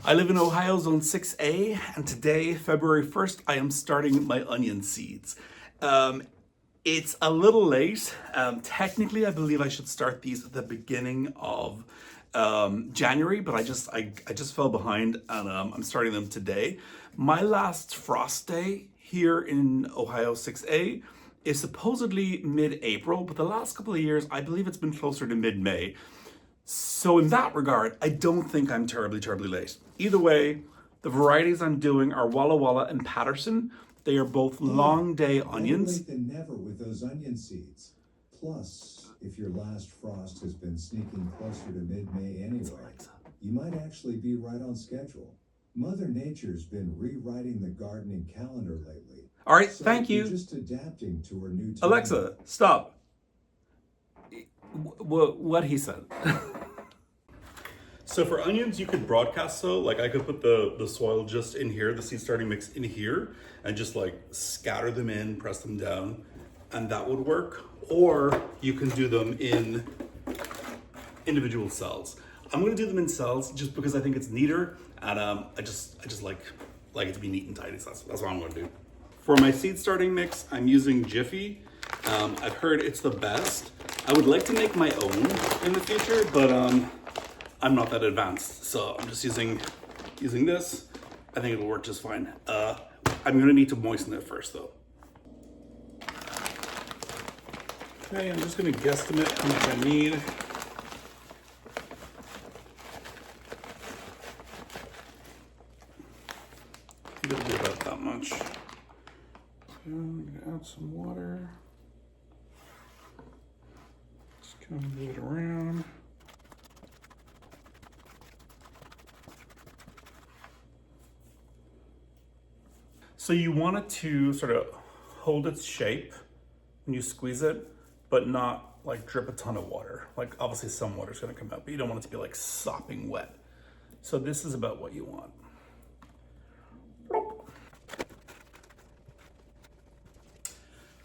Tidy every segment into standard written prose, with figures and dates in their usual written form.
I live in Ohio, Zone 6A, and today, February 1st, I am starting my onion seeds. It's a little late. Technically, I believe I should start these at the beginning of January, but I just fell behind, and I'm starting them today. My last frost day here in Ohio 6A is supposedly mid-April, but the last couple of years, I believe it's been closer to mid-May. So in that regard, I don't think I'm terribly late. Either way, the varieties I'm doing are Walla Walla and Patterson. They are both long day onions. Better late than never with those onion seeds. Plus, if your last frost has been sneaking closer to mid-May anyway, you might actually be right on schedule. Mother Nature's been rewriting the gardening calendar lately. All right, so thank you. Just adapting to her new time. Alexa, stop. What he said. So for onions, you could broadcast so, like I could put the soil just in here, the seed starting mix in here, and just like scatter them in, press them down, and that would work. Or you can do them in individual cells. I'm gonna do them in cells just because I think it's neater, and I just like it to be neat and tidy, so that's what I'm gonna do. For my seed starting mix, I'm using Jiffy. I've heard it's the best. I would like to make my own in the future, but I'm not that advanced, so I'm just using this. I think it'll work just fine. I'm gonna need to moisten it first though. Okay, I'm just gonna guesstimate how much I need. It'll be about that much. I'm gonna add some water. Just kind of move it around. So you want it to sort of hold its shape when you squeeze it, but not like drip a ton of water. Like obviously some water is gonna come out, but you don't want it to be like sopping wet. So this is about what you want.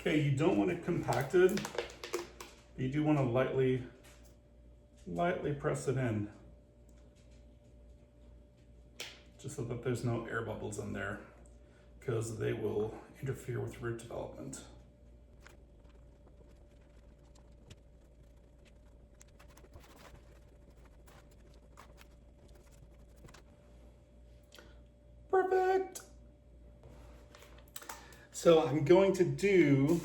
Okay, you don't want it compacted. You do want to lightly press it in, just so that there's no air bubbles in there, because they will interfere with root development. Perfect. So I'm going to do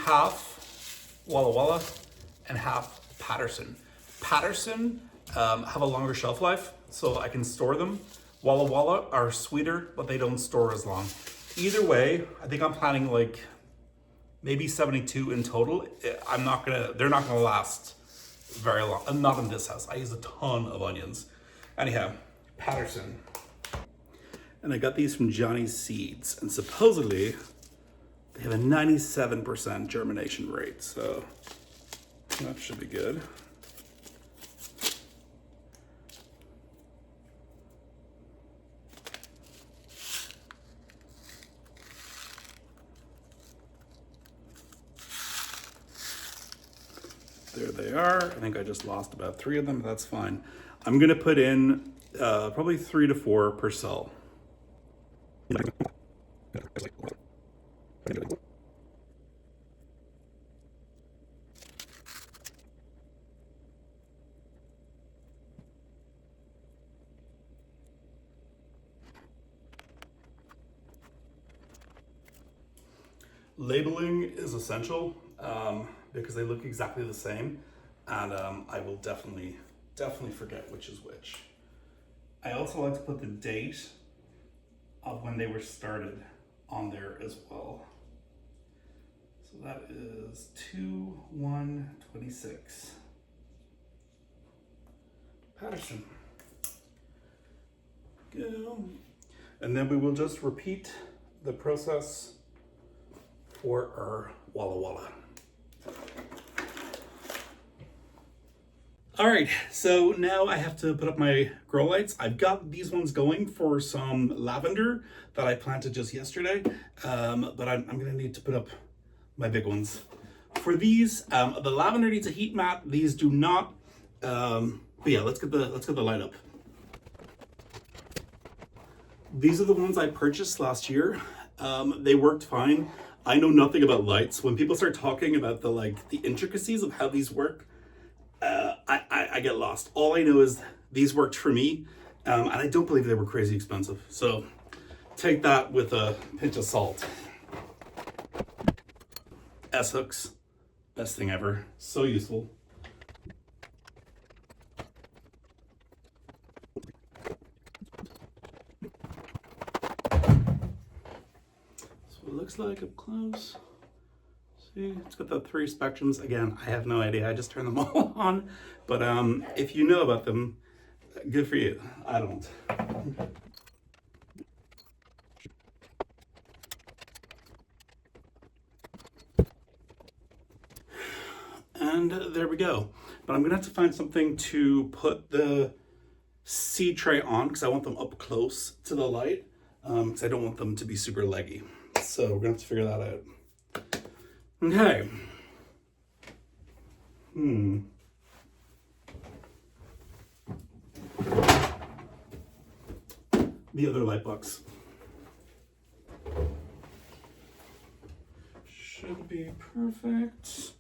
half Walla Walla and half Patterson. Patterson have a longer shelf life, so I can store them. Walla Walla are sweeter, but they don't store as long. Either way, I think I'm planning like maybe 72 in total. They're not gonna last very long. Not in this house. I use a ton of onions. Anyhow, Patterson. And I got these from Johnny's Seeds, and supposedly they have a 97% germination rate, so that should be good. There they are. I think I just lost about 3 of them, but that's fine. I'm gonna put in probably 3 to 4 per cell. Labeling is essential because they look exactly the same, and I will definitely forget which is which. I also like to put the date of when they were started on there as well. So that is 2/1/26. Patterson. Go. And then we will just repeat the process for our Walla Walla. All right, so now I have to put up my grow lights. I've got these ones going for some lavender that I planted just yesterday, but I'm gonna need to put up my big ones. For these, the lavender needs a heat mat. These do not. But yeah, let's get the light up. These are the ones I purchased last year. They worked fine. I know nothing about lights. When people start talking about the intricacies of how these work, I get lost. All I know is these worked for me, and I don't believe they were crazy expensive. So take that with a pinch of salt. S-hooks, best thing ever. So useful. So it looks like up close. See, it's got the 3 spectrums. Again, I have no idea. I just turned them all on. But if you know about them, good for you. I don't. And there we go. But I'm gonna have to find something to put the seed tray on because I want them up close to the light because I don't want them to be super leggy. So we're gonna have to figure that out. Okay. The other light box. Should be perfect.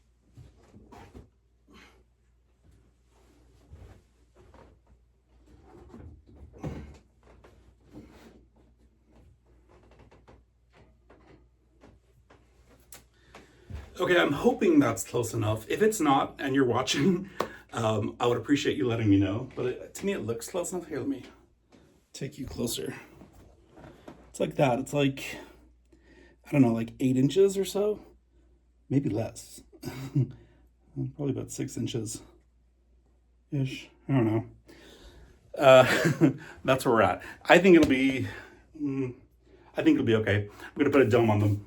Okay, I'm hoping that's close enough. If it's not, and you're watching, I would appreciate you letting me know. But to me, it looks close enough. Here, let me take you closer. It's like that. It's like, I don't know, like 8 inches or so. Maybe less. Probably about 6 inches-ish. I don't know. That's where we're at. I think it'll be okay. I'm gonna put a dome on them.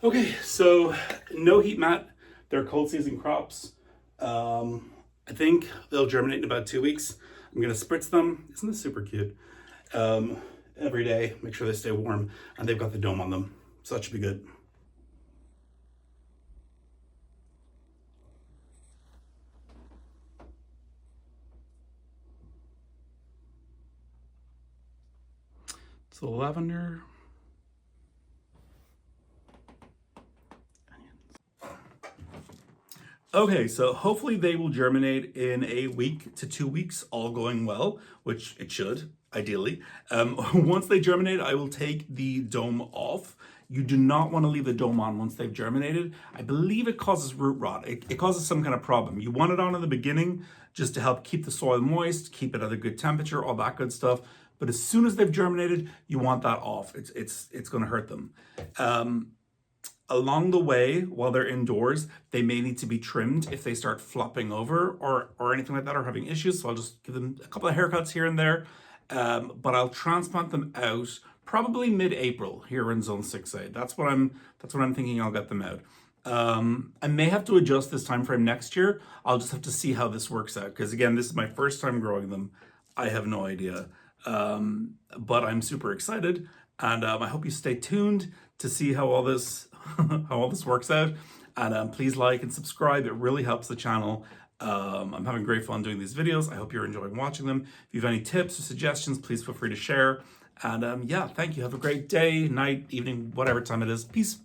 Okay, so no heat mat. They're cold season crops. I think they'll germinate in about 2 weeks. I'm gonna spritz them. Isn't this super cute? Every day, make sure they stay warm, and they've got the dome on them, so that should be good. So lavender. Okay, so hopefully they will germinate in a week to 2 weeks, all going well, which it should, ideally. Once they germinate, I will take the dome off. You do not want to leave the dome on once they've germinated. I believe it causes root rot. It causes some kind of problem. You want it on in the beginning just to help keep the soil moist, keep it at a good temperature, all that good stuff. But as soon as they've germinated, you want that off. It's going to hurt them. Along the way, while they're indoors, they may need to be trimmed if they start flopping over or anything like that, or having issues. So I'll just give them a couple of haircuts here and there. But I'll transplant them out probably mid-April here in Zone 6A. That's what I'm thinking. I'll get them out. I may have to adjust this time frame next year. I'll just have to see how this works out, because again, this is my first time growing them. I have no idea. But I'm super excited, and I hope you stay tuned to see how all this works out. And please like and subscribe. It really helps the channel. I'm having great fun doing these videos. I hope you're enjoying watching them. If you have any tips or suggestions, please feel free to share. And yeah, thank you. Have a great day, night, evening, whatever time it is. Peace.